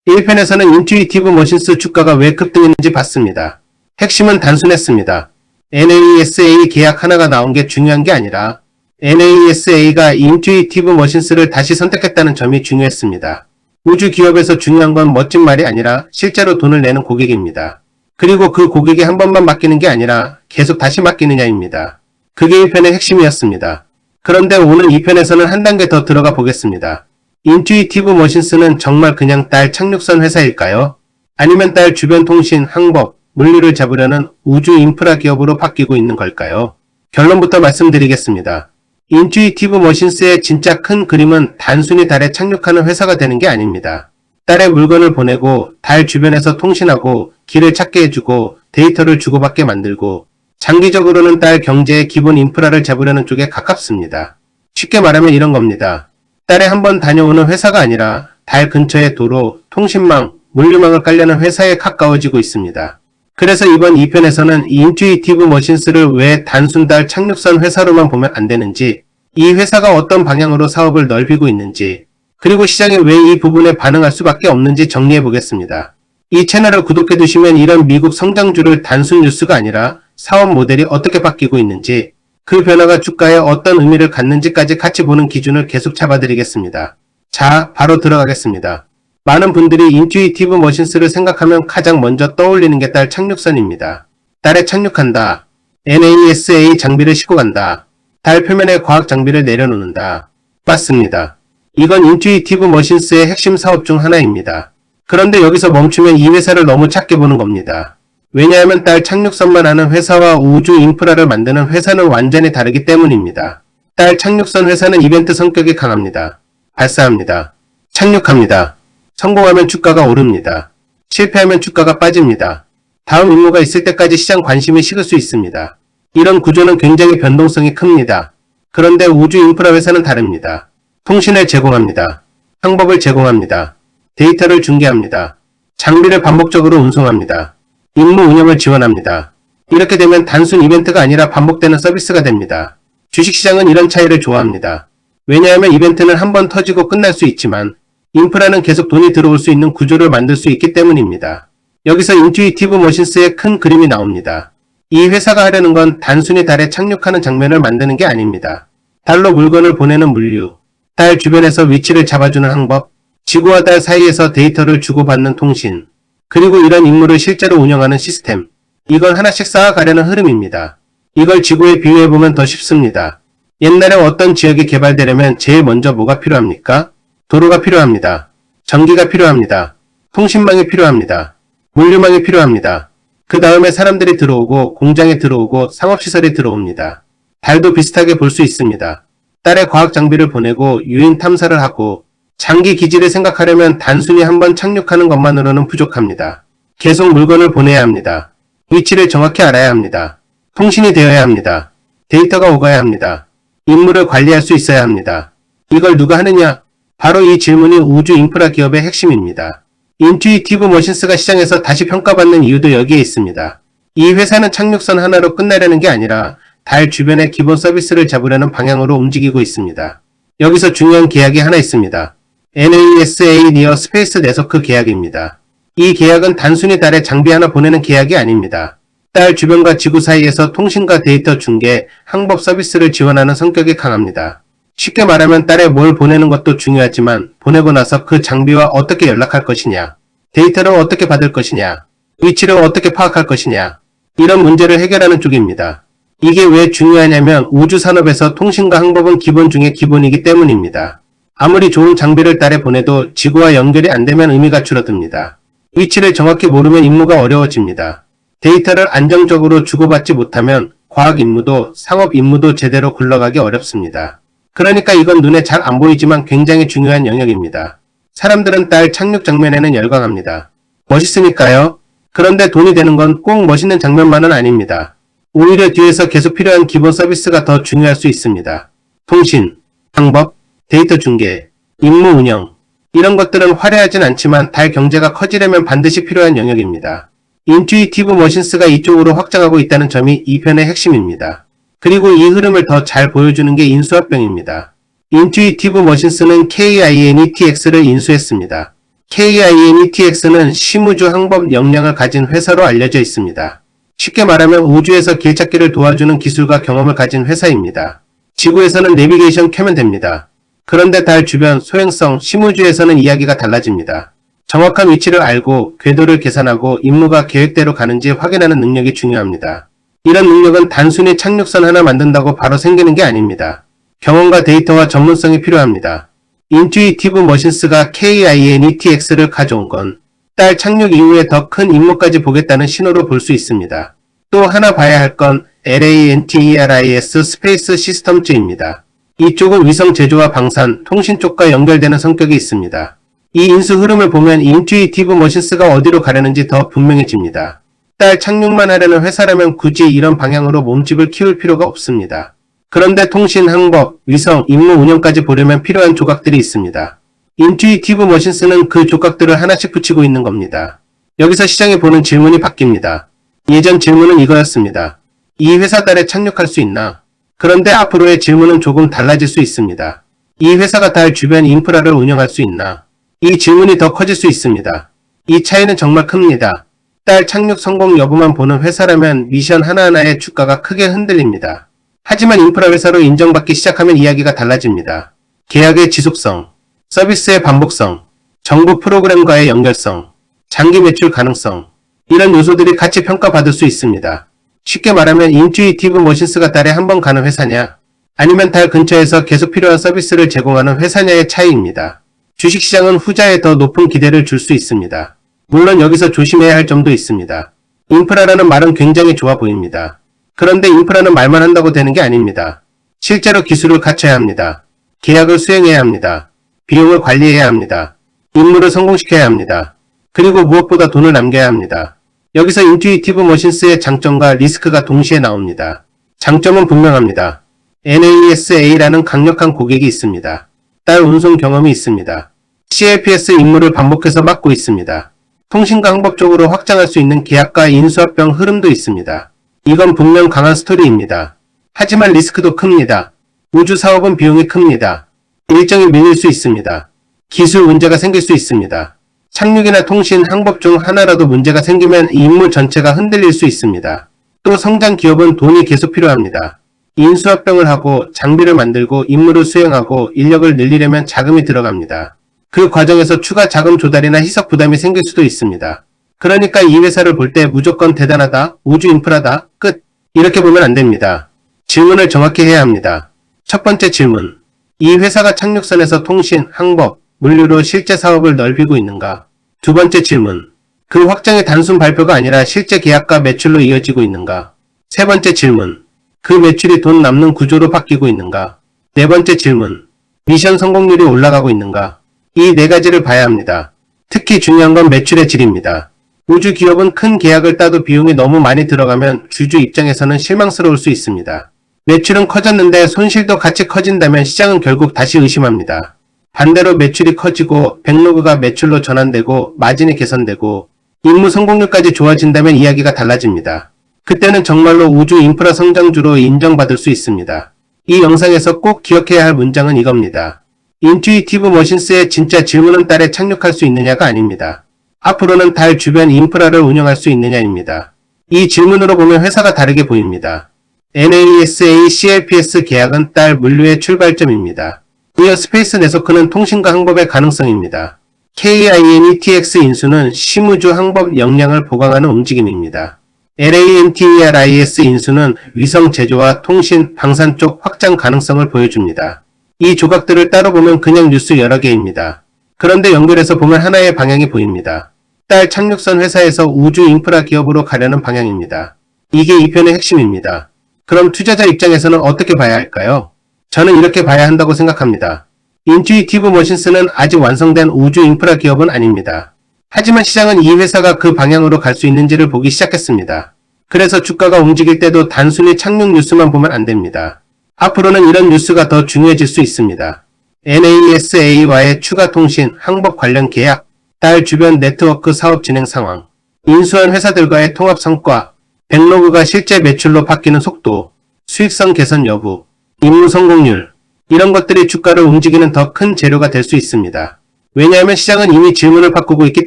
1편에서는 인투이티브 머신스 주가가 왜 급등했는지 봤습니다. 핵심은 단순했습니다. NASA 계약 하나가 나온 게 중요한 게 아니라 NASA가 인투이티브 머신스를 다시 선택했다는 점이 중요했습니다. 우주 기업에서 중요한 건 멋진 말이 아니라 실제로 돈을 내는 고객입니다. 그리고 그 고객이 한 번만 맡기는 게 아니라 계속 다시 맡기느냐입니다. 그게 1편의 핵심이었습니다. 그런데 오늘 2편에서는 한 단계 더 들어가 보겠습니다. 인투이티브 머신스는 정말 그냥 달 착륙선 회사일까요? 아니면 달 주변 통신, 항법, 물류를 잡으려는 우주 인프라 기업으로 바뀌고 있는 걸까요? 결론부터 말씀드리겠습니다. 인투이티브 머신스의 진짜 큰 그림은 단순히 달에 착륙하는 회사가 되는 게 아닙니다. 달에 물건을 보내고 달 주변에서 통신하고 길을 찾게 해주고 데이터를 주고받게 만들고 장기적으로는 달 경제의 기본 인프라를 잡으려는 쪽에 가깝습니다. 쉽게 말하면 이런 겁니다. 달에 한번 다녀오는 회사가 아니라 달 근처의 도로, 통신망, 물류망을 깔려는 회사에 가까워지고 있습니다. 그래서 이번 2편에서는 인투이티브 머신스를 왜 단순 달 착륙선 회사로만 보면 안 되는지, 이 회사가 어떤 방향으로 사업을 넓히고 있는지, 그리고 시장이 왜 이 부분에 반응할 수밖에 없는지 정리해 보겠습니다. 이 채널을 구독해 두시면 이런 미국 성장주를 단순 뉴스가 아니라 사업 모델이 어떻게 바뀌고 있는지, 그 변화가 주가에 어떤 의미를 갖는지까지 같이 보는 기준을 계속 잡아드리겠습니다. 자, 바로 들어가겠습니다. 많은 분들이 인투이티브 머신스를 생각하면 가장 먼저 떠올리는 게 달 착륙선입니다. 달에 착륙한다. NASA 장비를 싣고 간다. 달 표면에 과학 장비를 내려놓는다. 맞습니다. 이건 인투이티브 머신스의 핵심 사업 중 하나입니다. 그런데 여기서 멈추면 이 회사를 너무 작게 보는 겁니다. 왜냐하면 달 착륙선만 하는 회사와 우주 인프라를 만드는 회사는 완전히 다르기 때문입니다. 달 착륙선 회사는 이벤트 성격이 강합니다. 발사합니다. 착륙합니다. 성공하면 주가가 오릅니다. 실패하면 주가가 빠집니다. 다음 임무가 있을 때까지 시장 관심이 식을 수 있습니다. 이런 구조는 굉장히 변동성이 큽니다. 그런데 우주 인프라 회사는 다릅니다. 통신을 제공합니다. 항법을 제공합니다. 데이터를 중계합니다. 장비를 반복적으로 운송합니다. 임무 운영을 지원합니다. 이렇게 되면 단순 이벤트가 아니라 반복되는 서비스가 됩니다. 주식시장은 이런 차이를 좋아합니다. 왜냐하면 이벤트는 한번 터지고 끝날 수 있지만 인프라는 계속 돈이 들어올 수 있는 구조를 만들 수 있기 때문입니다. 여기서 인투이티브 머신스의 큰 그림이 나옵니다. 이 회사가 하려는 건 단순히 달에 착륙하는 장면을 만드는 게 아닙니다. 달로 물건을 보내는 물류, 달 주변에서 위치를 잡아주는 항법, 지구와 달 사이에서 데이터를 주고받는 통신, 그리고 이런 임무를 실제로 운영하는 시스템, 이걸 하나씩 쌓아가려는 흐름입니다. 이걸 지구에 비유해보면 더 쉽습니다. 옛날에 어떤 지역이 개발되려면 제일 먼저 뭐가 필요합니까? 도로가 필요합니다. 전기가 필요합니다. 통신망이 필요합니다. 물류망이 필요합니다. 그 다음에 사람들이 들어오고 공장에 들어오고 상업시설이 들어옵니다. 달도 비슷하게 볼 수 있습니다. 달에 과학 장비를 보내고 유인 탐사를 하고 장기 기지를 생각하려면 단순히 한번 착륙하는 것만으로는 부족합니다. 계속 물건을 보내야 합니다. 위치를 정확히 알아야 합니다. 통신이 되어야 합니다. 데이터가 오가야 합니다. 임무를 관리할 수 있어야 합니다. 이걸 누가 하느냐? 바로 이 질문이 우주 인프라 기업의 핵심입니다. 인투이티브 머신스가 시장에서 다시 평가받는 이유도 여기에 있습니다. 이 회사는 착륙선 하나로 끝나려는 게 아니라 달 주변의 기본 서비스를 잡으려는 방향으로 움직이고 있습니다. 여기서 중요한 계약이 하나 있습니다. NASA 니어 스페이스 네트워크 계약입니다. 이 계약은 단순히 달에 장비 하나 보내는 계약이 아닙니다. 달 주변과 지구 사이에서 통신과 데이터 중계, 항법 서비스를 지원하는 성격이 강합니다. 쉽게 말하면 달에 뭘 보내는 것도 중요하지만 보내고 나서 그 장비와 어떻게 연락할 것이냐, 데이터를 어떻게 받을 것이냐, 위치를 어떻게 파악할 것이냐, 이런 문제를 해결하는 쪽입니다. 이게 왜 중요하냐면 우주 산업에서 통신과 항법은 기본 중에 기본이기 때문입니다. 아무리 좋은 장비를 달에 보내도 지구와 연결이 안 되면 의미가 줄어듭니다. 위치를 정확히 모르면 임무가 어려워집니다. 데이터를 안정적으로 주고받지 못하면 과학 임무도 상업 임무도 제대로 굴러가기 어렵습니다. 그러니까 이건 눈에 잘 안 보이지만 굉장히 중요한 영역입니다. 사람들은 달 착륙 장면에는 열광합니다. 멋있으니까요. 그런데 돈이 되는 건 꼭 멋있는 장면만은 아닙니다. 오히려 뒤에서 계속 필요한 기본 서비스가 더 중요할 수 있습니다. 통신, 항법, 데이터 중계, 임무 운영, 이런 것들은 화려하진 않지만 달 경제가 커지려면 반드시 필요한 영역입니다. 인투이티브 머신스가 이쪽으로 확장하고 있다는 점이 2편의 핵심입니다. 그리고 이 흐름을 더 잘 보여주는 게 인수합병입니다. 인투이티브 머신스는 KINETX를 인수했습니다. KINETX는 심우주 항법 역량을 가진 회사로 알려져 있습니다. 쉽게 말하면 우주에서 길찾기를 도와주는 기술과 경험을 가진 회사입니다. 지구에서는 내비게이션 켜면 됩니다. 그런데 달 주변 소행성 심우주에서는 이야기가 달라집니다. 정확한 위치를 알고 궤도를 계산하고 임무가 계획대로 가는지 확인하는 능력이 중요합니다. 이런 능력은 단순히 착륙선 하나 만든다고 바로 생기는 게 아닙니다. 경험과 데이터와 전문성이 필요합니다. 인투이티브 머신스가 KINETX를 가져온 건 달 착륙 이후에 더 큰 임무까지 보겠다는 신호로 볼 수 있습니다. 또 하나 봐야 할 건 LANTERIS 스페이스 시스템즈입니다. 이쪽은 위성 제조와 방산, 통신 쪽과 연결되는 성격이 있습니다. 이 인수 흐름을 보면 인투이티브 머신스가 어디로 가려는지 더 분명해집니다. 달 착륙만 하려는 회사라면 굳이 이런 방향으로 몸집을 키울 필요가 없습니다. 그런데 통신, 항법, 위성, 임무 운영까지 보려면 필요한 조각들이 있습니다. 인투이티브 머신스는 그 조각들을 하나씩 붙이고 있는 겁니다. 여기서 시장이 보는 질문이 바뀝니다. 예전 질문은 이거였습니다. 이 회사 달에 착륙할 수 있나? 그런데 앞으로의 질문은 조금 달라질 수 있습니다. 이 회사가 달 주변 인프라를 운영할 수 있나? 이 질문이 더 커질 수 있습니다. 이 차이는 정말 큽니다. 달 착륙 성공 여부만 보는 회사라면 미션 하나하나의 주가가 크게 흔들립니다. 하지만 인프라 회사로 인정받기 시작하면 이야기가 달라집니다. 계약의 지속성, 서비스의 반복성, 정부 프로그램과의 연결성, 장기 매출 가능성, 이런 요소들이 같이 평가받을 수 있습니다. 쉽게 말하면 인투이티브 머신스가 달에 한 번 가는 회사냐, 아니면 달 근처에서 계속 필요한 서비스를 제공하는 회사냐의 차이입니다. 주식시장은 후자에 더 높은 기대를 줄 수 있습니다. 물론 여기서 조심해야 할 점도 있습니다. 인프라라는 말은 굉장히 좋아 보입니다. 그런데 인프라는 말만 한다고 되는 게 아닙니다. 실제로 기술을 갖춰야 합니다. 계약을 수행해야 합니다. 비용을 관리해야 합니다. 임무를 성공시켜야 합니다. 그리고 무엇보다 돈을 남겨야 합니다. 여기서 인투이티브 머신스의 장점과 리스크가 동시에 나옵니다. 장점은 분명합니다. NASA라는 강력한 고객이 있습니다. 달 운송 경험이 있습니다. CLPS 임무를 반복해서 맡고 있습니다. 통신과 항법적으로 확장할 수 있는 계약과 인수합병 흐름도 있습니다. 이건 분명 강한 스토리입니다. 하지만 리스크도 큽니다. 우주 사업은 비용이 큽니다. 일정이 밀릴 수 있습니다. 기술 문제가 생길 수 있습니다. 착륙이나 통신, 항법 중 하나라도 문제가 생기면 임무 전체가 흔들릴 수 있습니다. 또 성장 기업은 돈이 계속 필요합니다. 인수합병을 하고 장비를 만들고 임무를 수행하고 인력을 늘리려면 자금이 들어갑니다. 그 과정에서 추가 자금 조달이나 희석 부담이 생길 수도 있습니다. 그러니까 이 회사를 볼 때 무조건 대단하다, 우주 인프라다, 끝. 이렇게 보면 안 됩니다. 질문을 정확히 해야 합니다. 첫 번째 질문. 이 회사가 착륙선에서 통신, 항법, 물류로 실제 사업을 넓히고 있는가? 두 번째 질문. 그 확장이 단순 발표가 아니라 실제 계약과 매출로 이어지고 있는가? 세 번째 질문. 그 매출이 돈 남는 구조로 바뀌고 있는가? 네 번째 질문. 미션 성공률이 올라가고 있는가? 이 네 가지를 봐야 합니다. 특히 중요한 건 매출의 질입니다. 우주 기업은 큰 계약을 따도 비용이 너무 많이 들어가면 주주 입장에서는 실망스러울 수 있습니다. 매출은 커졌는데 손실도 같이 커진다면 시장은 결국 다시 의심합니다. 반대로 매출이 커지고 백로그가 매출로 전환되고 마진이 개선되고 임무 성공률까지 좋아진다면 이야기가 달라집니다. 그때는 정말로 우주 인프라 성장주로 인정받을 수 있습니다. 이 영상에서 꼭 기억해야 할 문장은 이겁니다. 인투이티브 머신스의 진짜 질문은 달에 착륙할 수 있느냐가 아닙니다. 앞으로는 달 주변 인프라를 운영할 수 있느냐입니다. 이 질문으로 보면 회사가 다르게 보입니다. NASA CLPS 계약은 달 물류의 출발점입니다. 이어 스페이스 네트워크는 통신과 항법의 가능성입니다. KINETX 인수는 심우주 항법 역량을 보강하는 움직임입니다. LANTERIS 인수는 위성 제조와 통신, 방산 쪽 확장 가능성을 보여줍니다. 이 조각들을 따로 보면 그냥 뉴스 여러 개입니다. 그런데 연결해서 보면 하나의 방향이 보입니다. 달 착륙선 회사에서 우주 인프라 기업으로 가려는 방향입니다. 이게 이 편의 핵심입니다. 그럼 투자자 입장에서는 어떻게 봐야 할까요? 저는 이렇게 봐야 한다고 생각합니다. 인투이티브 머신스는 아직 완성된 우주 인프라 기업은 아닙니다. 하지만 시장은 이 회사가 그 방향으로 갈 수 있는지를 보기 시작했습니다. 그래서 주가가 움직일 때도 단순히 착륙 뉴스만 보면 안 됩니다. 앞으로는 이런 뉴스가 더 중요해질 수 있습니다. NASA와의 추가 통신, 항법 관련 계약, 달 주변 네트워크 사업 진행 상황, 인수한 회사들과의 통합 성과, 백로그가 실제 매출로 바뀌는 속도, 수익성 개선 여부, 임무 성공률, 이런 것들이 주가를 움직이는 더 큰 재료가 될 수 있습니다. 왜냐하면 시장은 이미 질문을 바꾸고 있기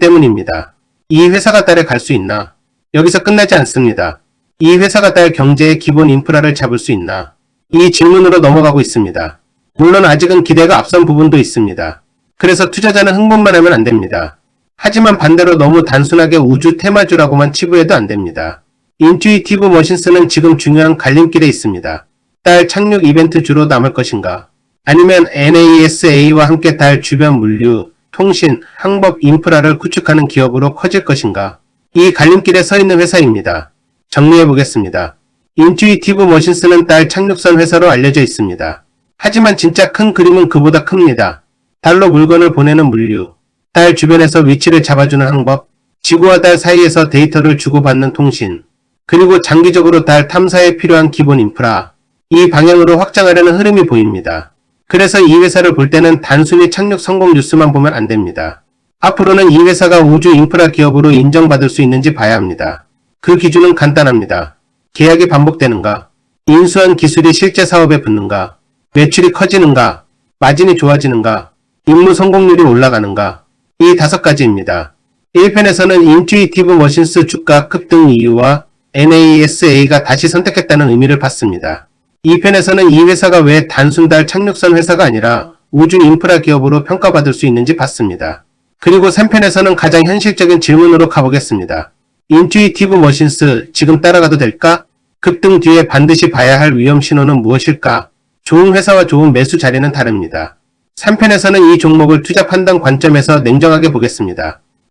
때문입니다. 이 회사가 달에 갈 수 있나? 여기서 끝나지 않습니다. 이 회사가 달 경제의 기본 인프라를 잡을 수 있나? 이 질문으로 넘어가고 있습니다. 물론 아직은 기대가 앞선 부분도 있습니다. 그래서 투자자는 흥분만 하면 안 됩니다. 하지만 반대로 너무 단순하게 우주 테마주라고만 치부해도 안 됩니다. 인투이티브 머신스는 지금 중요한 갈림길에 있습니다. 달 착륙 이벤트주로 남을 것인가? 아니면 NASA와 함께 달 주변 물류, 통신, 항법 인프라를 구축하는 기업으로 커질 것인가? 이 갈림길에 서 있는 회사입니다. 정리해 보겠습니다. 인투이티브 머신스는 달 착륙선 회사로 알려져 있습니다. 하지만 진짜 큰 그림은 그보다 큽니다. 달로 물건을 보내는 물류, 달 주변에서 위치를 잡아주는 항법, 지구와 달 사이에서 데이터를 주고받는 통신, 그리고 장기적으로 달 탐사에 필요한 기본 인프라, 이 방향으로 확장하려는 흐름이 보입니다. 그래서 이 회사를 볼 때는 단순히 착륙 성공 뉴스만 보면 안 됩니다. 앞으로는 이 회사가 우주 인프라 기업으로 인정받을 수 있는지 봐야 합니다. 그 기준은 간단합니다. 계약이 반복되는가? 인수한 기술이 실제 사업에 붙는가? 매출이 커지는가? 마진이 좋아지는가? 임무 성공률이 올라가는가? 이 5가지입니다. 1편에서는 인투이티브 머신스 주가 급등 이유와 NASA가 다시 선택했다는 의미를 봤습니다. 2편에서는 이 회사가 왜 단순 달 착륙선 회사가 아니라 우주 인프라 기업으로 평가받을 수 있는지 봤습니다. 그리고 3편에서는 가장 현실적인 질문으로 가보겠습니다. 인투이티브 머신스 지금 따라가도 될까? 급등 뒤에 반드시 봐야 할 위험 신호는 무엇일까? 좋은 회사와 좋은 매수 자리는 다릅니다. 3편에서는 이 종목을 투자 판단 관점에서 냉정하게 보겠습니다.